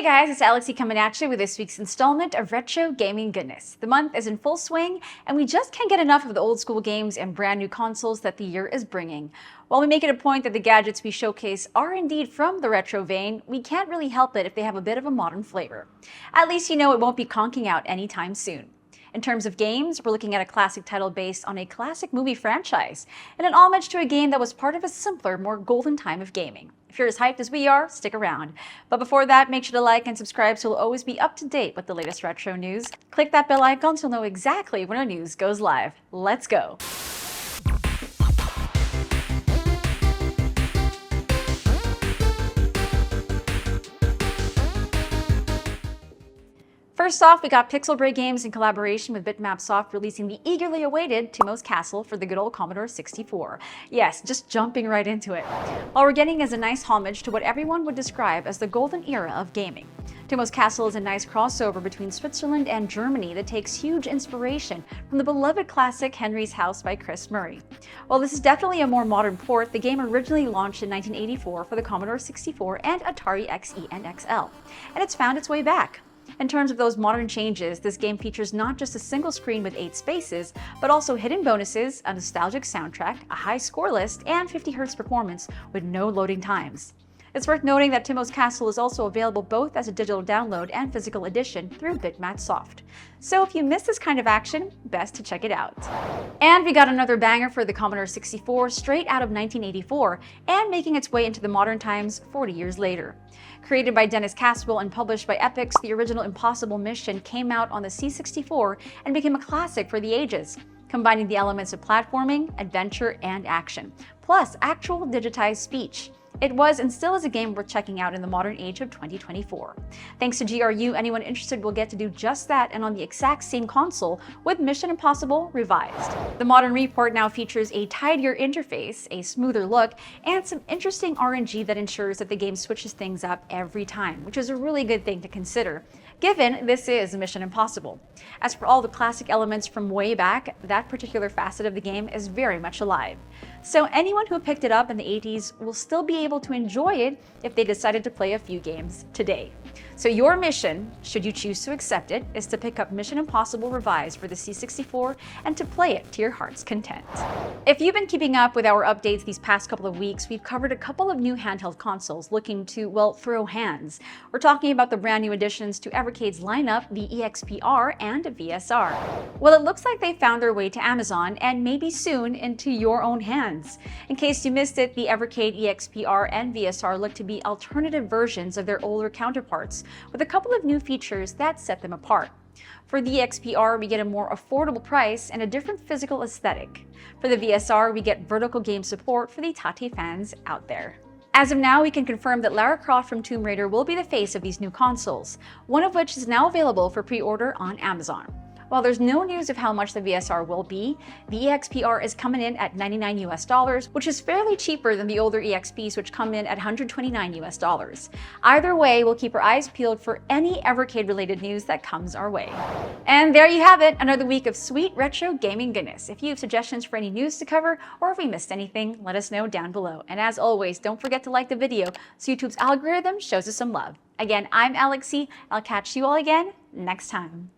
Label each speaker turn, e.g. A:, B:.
A: Hey guys, it's Alexi coming at you with this week's installment of Retro Gaming Goodness. The month is in full swing, and we just can't get enough of the old school games and brand new consoles that the year is bringing. While we make it a point that the gadgets we showcase are indeed from the retro vein, we can't really help it if they have a bit of a modern flavor. At least you know it won't be conking out anytime soon. In terms of games, we're looking at a classic title based on a classic movie franchise, and an homage to a game that was part of a simpler, more golden time of gaming. If you're as hyped as we are, stick around. But before that, make sure to like and subscribe so you'll always be up to date with the latest retro news. Click that bell icon so you'll know exactly when our news goes live. Let's go! First off, we got Pixelbrei Games in collaboration with Bitmap releasing the eagerly awaited Timo's Castle for the good old Commodore 64. Yes, just jumping right into it. All we're getting is a nice homage to what everyone would describe as the golden era of gaming. Timo's Castle is a nice crossover between Switzerland and Germany that takes huge inspiration from the beloved classic Henry's House by Chris Murray. While this is definitely a more modern port, the game originally launched in 1984 for the Commodore 64 and Atari XE and XL, and it's found its way back. In terms of those modern changes, this game features not just a single screen with 8 spaces, but also hidden bonuses, a nostalgic soundtrack, a high score list, and 50Hz performance with no loading times. It's worth noting that Timo's Castle is also available both as a digital download and physical edition through Bitmap Soft. So if you miss this kind of action, best to check it out. And we got another banger for the Commodore 64 straight out of 1984 and making its way into the modern times 40 years later. Created by Dennis Caswell and published by Epix, the original Impossible Mission came out on the C64 and became a classic for the ages, combining the elements of platforming, adventure, and action, plus actual digitized speech. It was and still is a game worth checking out in the modern age of 2024. Thanks to GRU, anyone interested will get to do just that and on the exact same console with Mission Impossible Revised. The modern report now features a tidier interface, a smoother look, and some interesting RNG that ensures that the game switches things up every time, which is a really good thing to consider, given this is Mission Impossible. As for all the classic elements from way back, that particular facet of the game is very much alive. So anyone who picked it up in the 80s will still be able to enjoy it if they decided to play a few games today. So your mission, should you choose to accept it, is to pick up Mission Impossible Revised for the C64 and to play it to your heart's content. If you've been keeping up with our updates these past couple of weeks, we've covered a couple of new handheld consoles looking to, well, throw hands. We're talking about the brand new additions to Evercade's lineup, the EXP-R and VSR. Well, it looks like they found their way to Amazon and maybe soon into your own hands. In case you missed it, the Evercade EXP-R and VSR look to be alternative versions of their older counterparts, with a couple of new features that set them apart. For the EXP-R, we get a more affordable price and a different physical aesthetic. For the VSR, we get vertical game support for the Tate fans out there. As of now, we can confirm that Lara Croft from Tomb Raider will be the face of these new consoles, one of which is now available for pre-order on Amazon. While there's no news of how much the VSR will be, the EXP-R is coming in at $99 US, which is fairly cheaper than the older EXPs, which come in at $129 US. Either way, we'll keep our eyes peeled for any Evercade-related news that comes our way. And there you have it, another week of sweet retro gaming goodness. If you have suggestions for any news to cover, or if we missed anything, let us know down below. And as always, don't forget to like the video so YouTube's algorithm shows us some love. Again, I'm Alexi. I'll catch you all again next time.